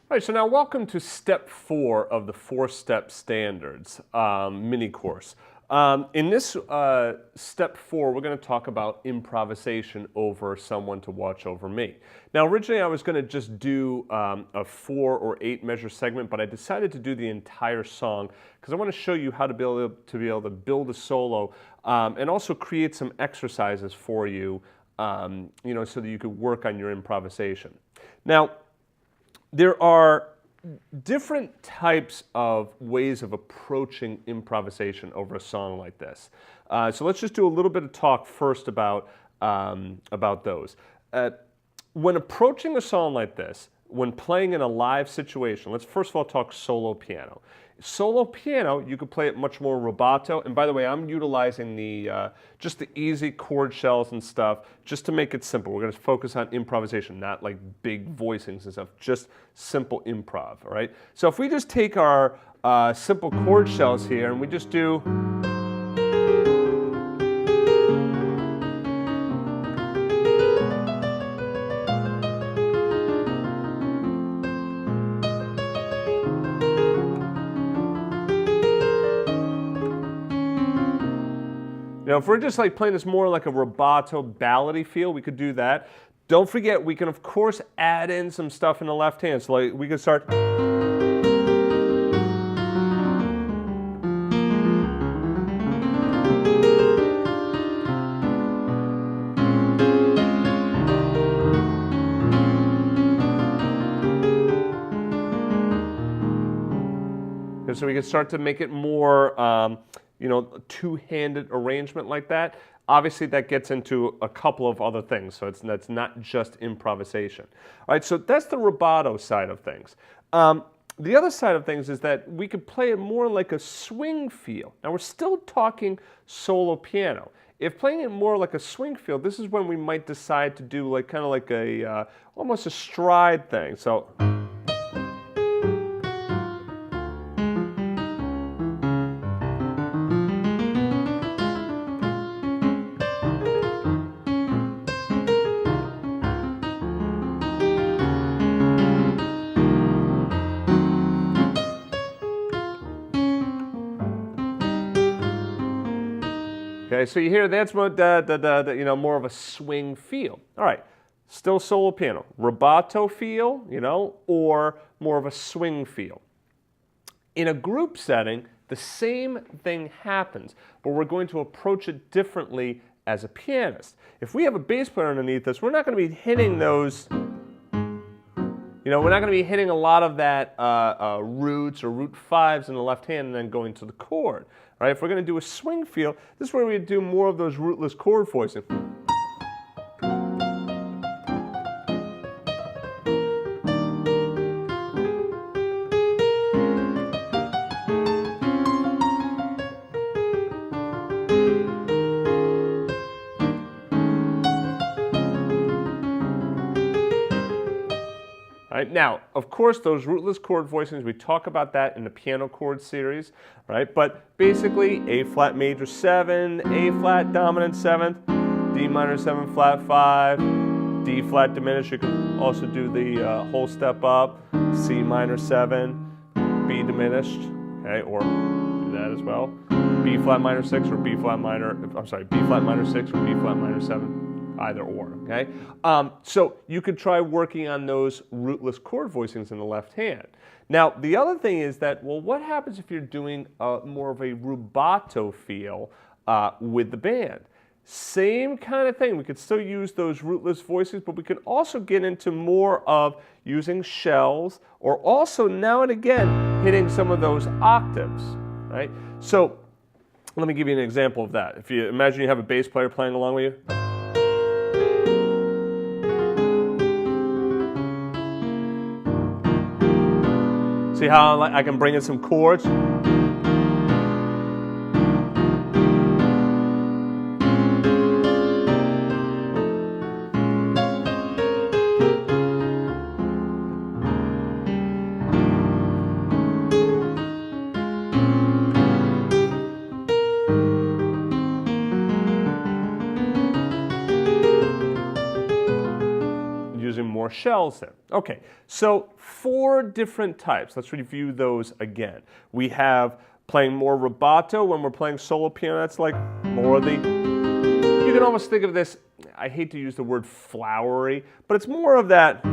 All right, so now welcome to step 4 of the 4-step standards mini course. In this step 4, we're going to talk about improvisation over someone to watch over me. Now, originally I was going to just do a 4 or 8 measure segment, but I decided to do the entire song because I want to show you how to be able to build a solo and also create some exercises for you, so that you could work on your improvisation. Now, there are different types of ways of approaching improvisation over a song like this. So let's just do a little bit of talk first about those. When approaching a song like this, when playing in a live situation, let's first of all talk solo piano. Solo piano, you could play it much more rubato, and by the way, I'm utilizing just the easy chord shells and stuff just to make it simple. We're going to focus on improvisation, not like big voicings and stuff, just simple improv, all right? So if we just take our simple chord shells here and we just do if we're just like playing this more like a rubato ballady feel, we could do that. Don't forget, we can of course add in some stuff in the left hand. So like we could start. And so we can start to make it more two-handed arrangement like that. Obviously, that gets into a couple of other things, so that's not just improvisation. All right, so that's the rubato side of things. The other side of things is that we could play it more like a swing feel. Now, we're still talking solo piano. If playing it more like a swing feel, this is when we might decide to do like kind of like a almost a stride thing. So. Okay, so you hear that's more, more of a swing feel. All right, still solo piano. Rubato feel, or more of a swing feel. In a group setting, the same thing happens, but we're going to approach it differently as a pianist. If we have a bass player underneath us, we're not going to be hitting those, we're not going to be hitting a lot of that roots or root 5s in the left hand and then going to the chord. Right? If we're going to do a swing feel, this is where we do more of those rootless chord voicing. Right, now, of course, those rootless chord voicings, we talk about that in the piano chord series, right? But basically, A flat major 7, A flat dominant 7th, D minor 7 flat 5, D flat diminished. You can also do the whole step up, C minor 7, B diminished, okay, or do that as well. B flat minor 6 or B flat minor, B flat minor 6 or B flat minor 7. Either or, okay? So you could try working on those rootless chord voicings in the left hand. Now, the other thing is that, well, what happens if you're doing more of a rubato feel with the band? Same kind of thing. We could still use those rootless voices, but we can also get into more of using shells or also now and again hitting some of those octaves, right? So let me give you an example of that. If you imagine you have a bass player playing along with you. See how I can bring in some chords? more shells in. Okay, so 4 different types. Let's review those again. We have playing more rubato when we're playing solo piano. That's like more of the, you can almost think of this, I hate to use the word flowery, but it's more of that.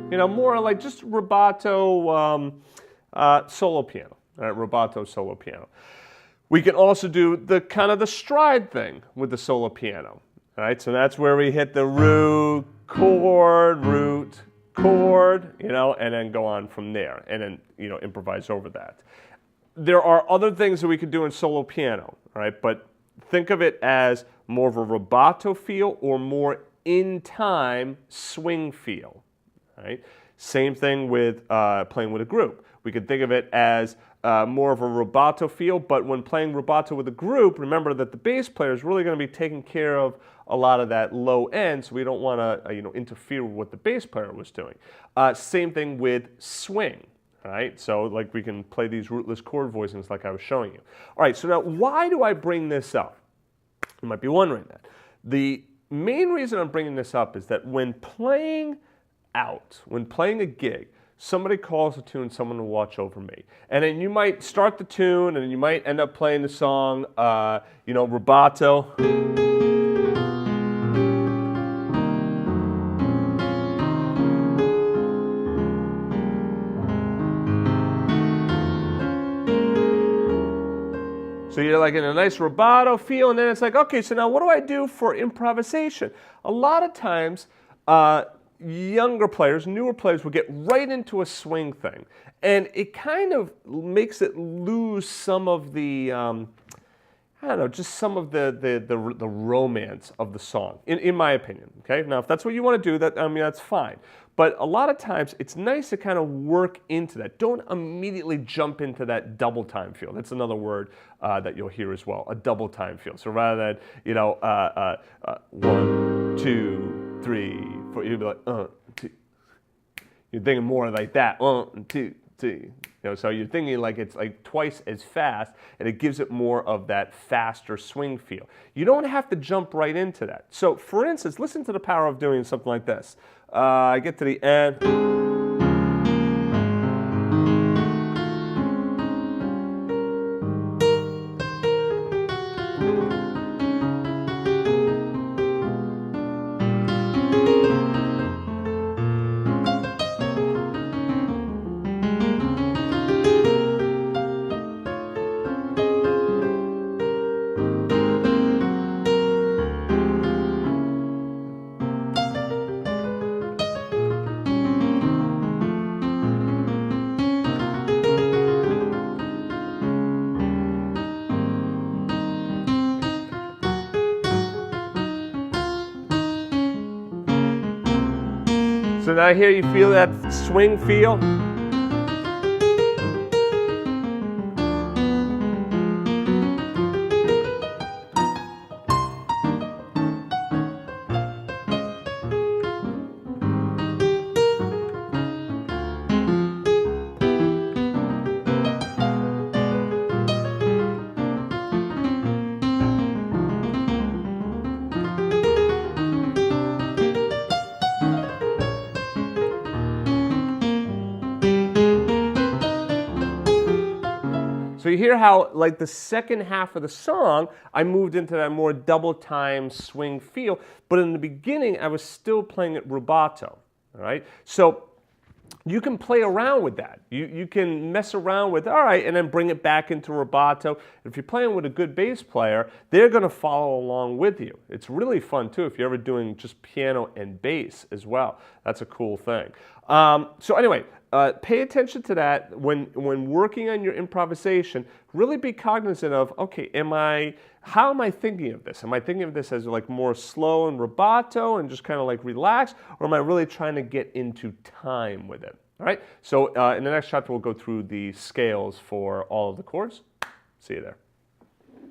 You know, more like just rubato solo piano, rubato solo piano. We can also do the kind of the stride thing with the solo piano, right? So that's where we hit the root, chord, you know, and then go on from there, and then, you know, improvise over that. There are other things that we could do in solo piano, right? But think of it as more of a rubato feel or more in time swing feel. Right? Same thing with playing with a group. We could think of it as more of a rubato feel, but when playing rubato with a group, remember that the bass player is really going to be taking care of a lot of that low end, so we don't want to you know, interfere with what the bass player was doing. Same thing with swing. Right? So like we can play these rootless chord voicings like I was showing you. All right, so now why do I bring this up? You might be wondering that. The main reason I'm bringing this up is that when playing a gig, somebody calls a tune, someone will watch over me. And then you might start the tune and you might end up playing the song, you know, rubato. So you're like in a nice rubato feel, and then it's like, okay, so now what do I do for improvisation? A lot of times, younger players, newer players will get right into a swing thing, and it kind of makes it lose some of the, I don't know, just some of the romance of the song, in my opinion. Okay, now if that's what you want to do, that, I mean, that's fine. But a lot of times it's nice to kind of work into that. Don't immediately jump into that double time feel. That's another word that you'll hear as well, a double time feel. So rather than, you know, 1, 2, 3, 4, you'd be like, 2. You're thinking more like that, 1, 2, 3. You know, so you're thinking like it's like twice as fast, and it gives it more of that faster swing feel. You don't have to jump right into that. So for instance, listen to the power of doing something like this. I get to the end. So now here you feel that swing feel. So you hear how, like, the second half of the song, I moved into that more double time swing feel, but in the beginning, I was still playing it rubato, all right? So you can play around with that. You can mess around with, all right, and then bring it back into rubato. If you're playing with a good bass player, they're going to follow along with you. It's really fun, too, if you're ever doing just piano and bass as well. That's a cool thing. So anyway, pay attention to that when working on your improvisation. Really be cognizant of, okay, how am I thinking of this? Am I thinking of this as like more slow and rubato and just kind of like relaxed, or am I really trying to get into time with it? All right. So in the next chapter, we'll go through the scales for all of the chords. See you there.